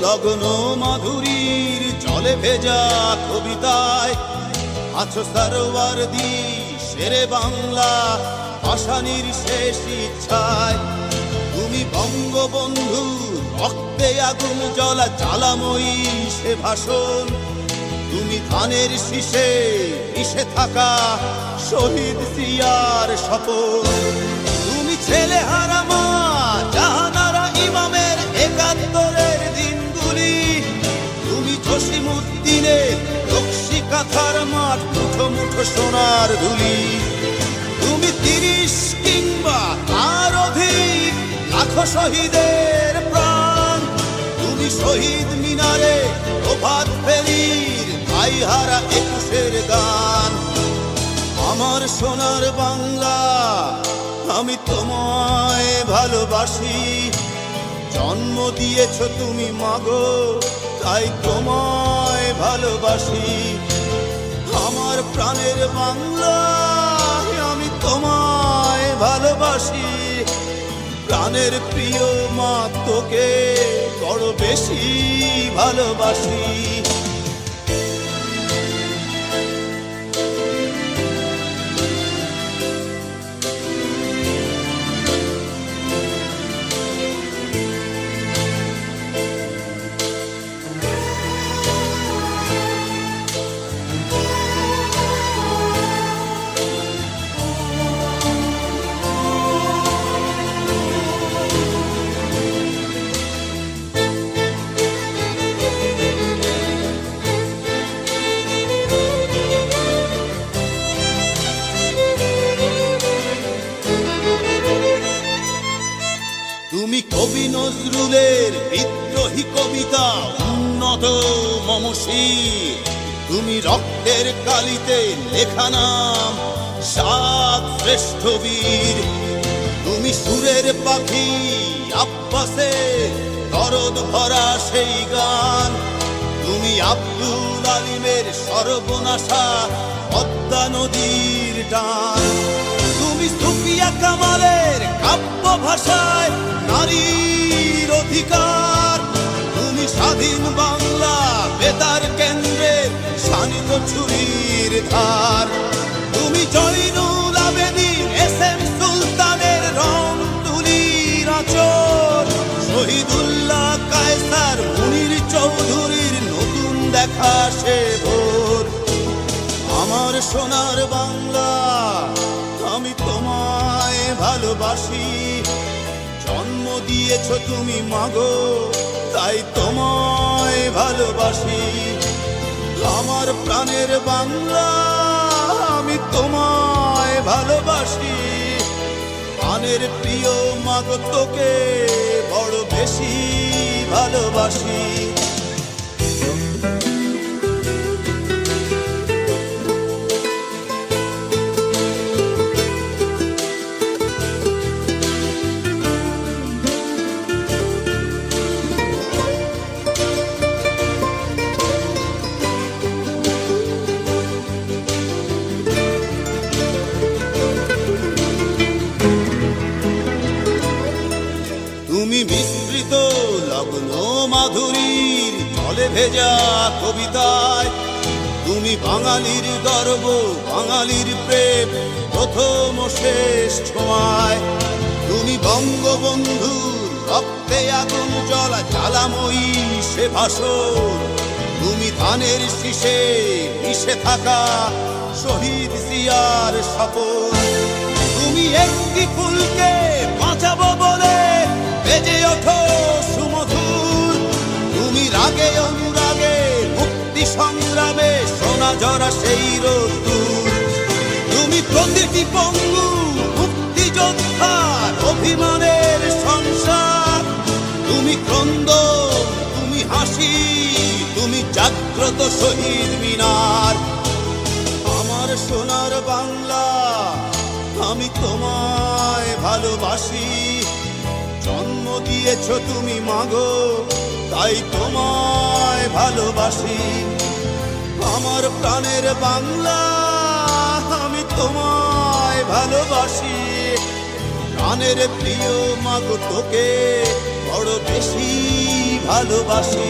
লগ্ন মাধুরীর জলে ভেজা কবিতায় আছো সরওয়ারদি শেরে বাংলা ভাষানির শেষ ইচ্ছায়। তুমি বঙ্গবন্ধু রক্তে আগুন জ্বলা জ্বালাময়ী সে ভাষণ। তুমি ধানের শীষে মিশে থাকা শহীদ জিয়ার শপথ। তুমি ছেলে হারা মা জাহানারা ইমামের ৭১-এর দিনগুলি। তুমি জসিমউদ্দিনের রক্সি কাঁথার মাঠ মুঠো মুঠো সোনার ধুলি। তুমি ৩০ কিংবা তার অধিক লাখো শহীদের প্রাণ। তুমি শহীদ মিনারে প্রভাত ফেরির ভাই হারা ২১-এর গান। আমার সোনার বাংলা আমি তোমায় ভালোবাসি। জন্ম দিয়েছ তুমি মাগো তাই তোমায় ভালোবাসি। আমার প্রাণের বাংলা আমি তোমায় ভালোবাসি। প্রাণের প্রিয় মা তোকে বড় বেশি ভালোবাসি। তুমি কবি নজরুলের বিদ্রোহী কবিতা উন্নত মমশির। তুমি রক্তের কালিতে লেখা নাম ৭ শ্রেষ্ঠ বীর। তুমি সুরের পাখি আব্বাসের দরদ ভরা সেই গান। তুমি আব্দুল আলিমের সর্বনাশা পদ্মা নদীর টান। তুমি সুফিয়া কামালের কাব্য ভাষায় নারীর অধিকার। তুমি স্বাধীন বাংলা বেতার কেন্দ্রের শানিত ছুরির ধার। তুমি জয়নুল আবেদিন এস.এম. সুলতানের রং তুলির আঁচল। শহীদুল্লাহ কায়সার মুনির চৌধুরীর নতুন দেখা সে ভোর। আমার সোনার বাংলা আমি তোমায় ভালোবাসি। জন্ম দিয়েছ তুমি মাগো তাই তোমায় ভালোবাসি। আমার প্রাণের বাংলা আমি তোমায় ভালোবাসি। প্রাণের প্রিয় মাগো তোকে বড় বেশি ভালোবাসি। তুমি মিশ্রিত লগ্ন মাধুরীর জলে ভেজা কবিতায়। তুমি বাঙালির গর্ব বাঙালির প্রেম প্রথম শেষ ছোঁয়ায়। তুমি বঙ্গবন্ধুর রক্তে আগুন জ্বলা জ্বালাময়ী সে ভাষণ। তুমি ধানের শীষে মিশে থাকা শহীদ জিয়ার শপথ। তুমি একটি ফুলকে বাঁচাবো বলে বেজে ওঠো সুমধুর। তুমি রাগে অনুরাগে মুক্তি সংগ্রামে সোনা ঝরা সেই রোদ্দুর। তুমি প্রতিটি পঙ্গু মুক্তিযোদ্ধার অভিমানের সংসার। তুমি ক্রন্দন তুমি হাসি তুমি জাগ্রত শহীদ মিনার। আমার সোনার বাংলা আমি তোমায় ভালোবাসি। জন্ম দিয়েছ তুমি মাগো তাই তোমায় ভালোবাসি। আমার প্রাণের বাংলা আমি তোমায় ভালোবাসি। প্রাণের প্রিয় মাগো তোকে বড় বেশি ভালোবাসি।